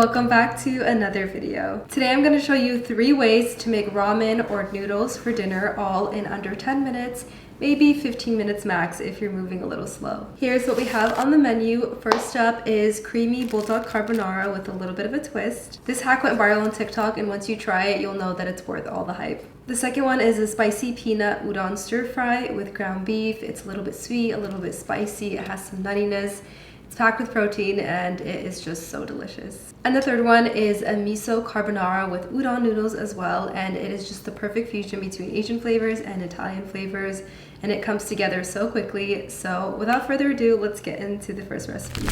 welcome back to another video. Today I'm going to show you 3 ways to make ramen or noodles for dinner all in under 10 minutes, maybe 15 minutes max if you're moving a little slow. Here's what we have on the menu. First up is creamy Buldak carbonara with a little bit of a twist. This hack went viral on TikTok, and once you try it, you'll know that it's worth all the hype. The second one is a spicy peanut udon stir fry with ground beef. It's a little bit sweet, a little bit spicy. It has some nuttiness. It's packed with protein and it is just so delicious. And the third one is a miso carbonara with udon noodles as well, and it is just the perfect fusion between Asian flavors and Italian flavors, and it comes together so quickly. So without further ado, let's get into the first recipe.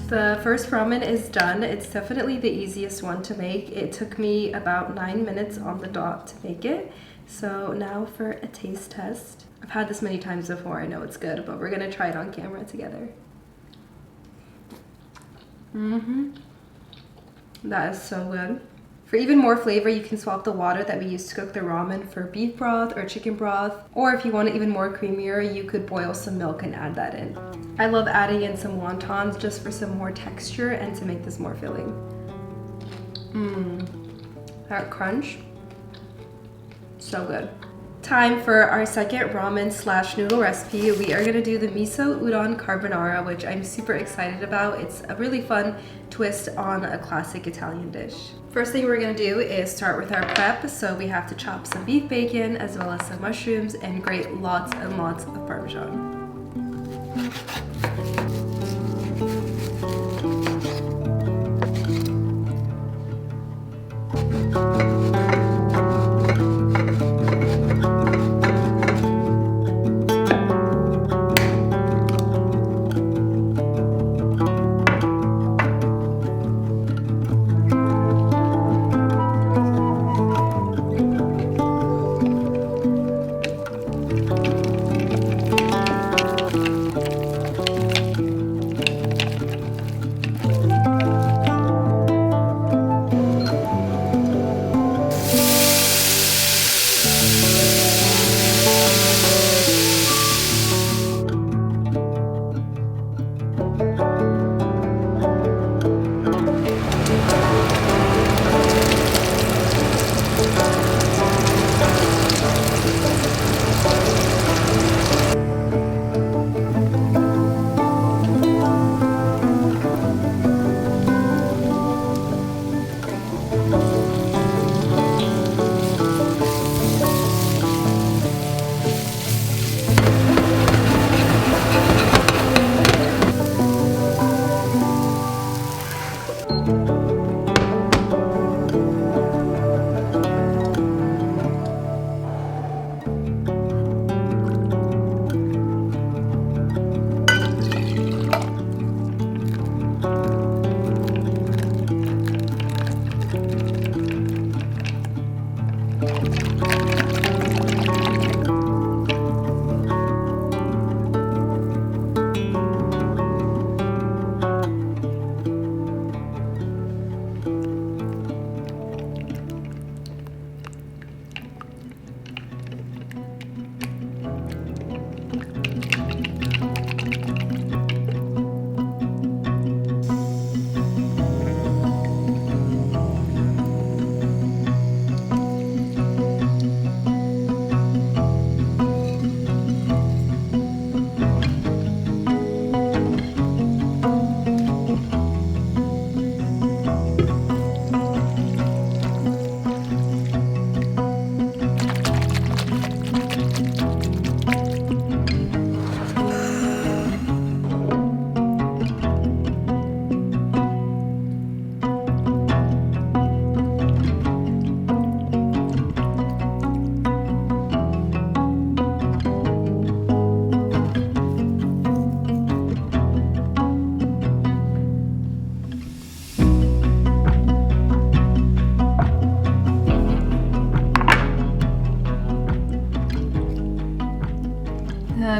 The first ramen is done. It's definitely the easiest one to make. It took me about 9 minutes on the dot to make it. So now for a taste test. I've had this many times before, I know it's good, but we're gonna try it on camera together. That is so good. For even more flavor, you can swap the water that we used to cook the ramen for beef broth or chicken broth. Or if you want it even more creamier, you could boil some milk and add that in. I love adding in some wontons just for some more texture and to make this more filling. That crunch, so good. Time for our second ramen slash noodle recipe. We are gonna do the miso udon carbonara, which I'm super excited about. It's a really fun twist on a classic Italian dish. First thing we're gonna do is start with our prep. So we have to chop some beef bacon as well as some mushrooms and grate lots and lots of parmesan.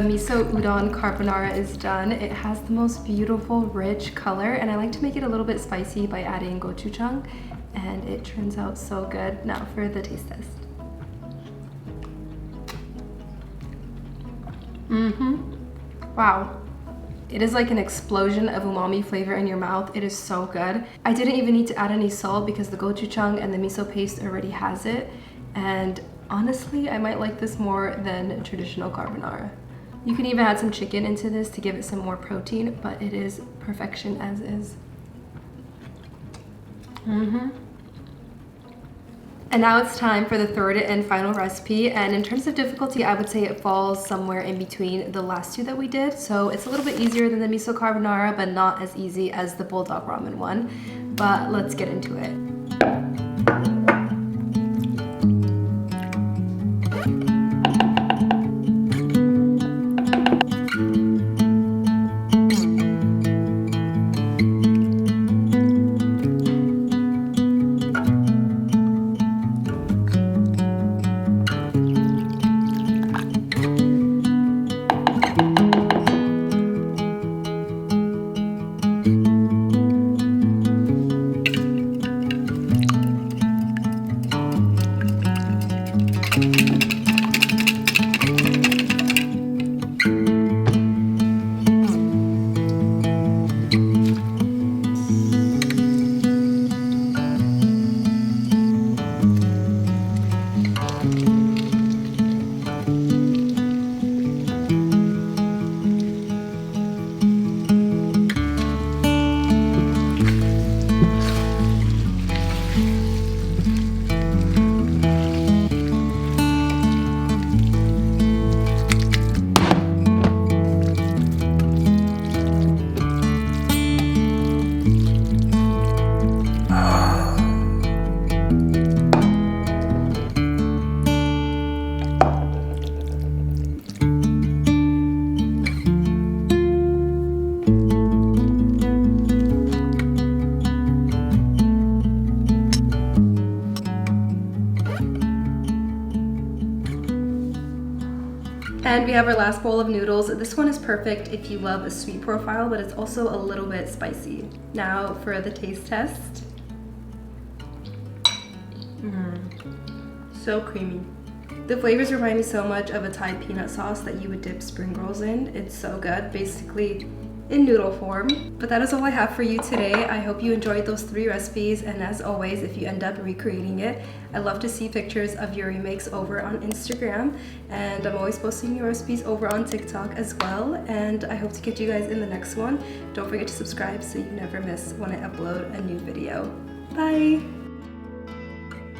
miso udon carbonara is done. It has the most beautiful, rich color, and I like to make it a little bit spicy by adding gochujang, and it turns out so good. Now for the taste test. Wow. It is like an explosion of umami flavor in your mouth. It is so good. I didn't even need to add any salt because the gochujang and the miso paste already has it. And honestly, I might like this more than traditional carbonara. You can even add some chicken into this to give it some more protein, but it is perfection as is. And now it's time for the third and final recipe. And in terms of difficulty, I would say it falls somewhere in between the last two that we did. So it's a little bit easier than the miso carbonara, but not as easy as the Buldak ramen one. But let's get into it. And we have our last bowl of noodles. This one is perfect if you love a sweet profile, but it's also a little bit spicy. Now for the taste test. So creamy. The flavors remind me so much of a Thai peanut sauce that you would dip spring rolls in. It's so good, basically in noodle form. But that is all I have for you today. I hope you enjoyed those 3 recipes, and as always, if you end up recreating it, I love to see pictures of your remakes over on Instagram, and I'm always posting new recipes over on TikTok as well, and I hope to catch you guys in the next one. Don't forget to subscribe so you never miss when I upload a new video. Bye!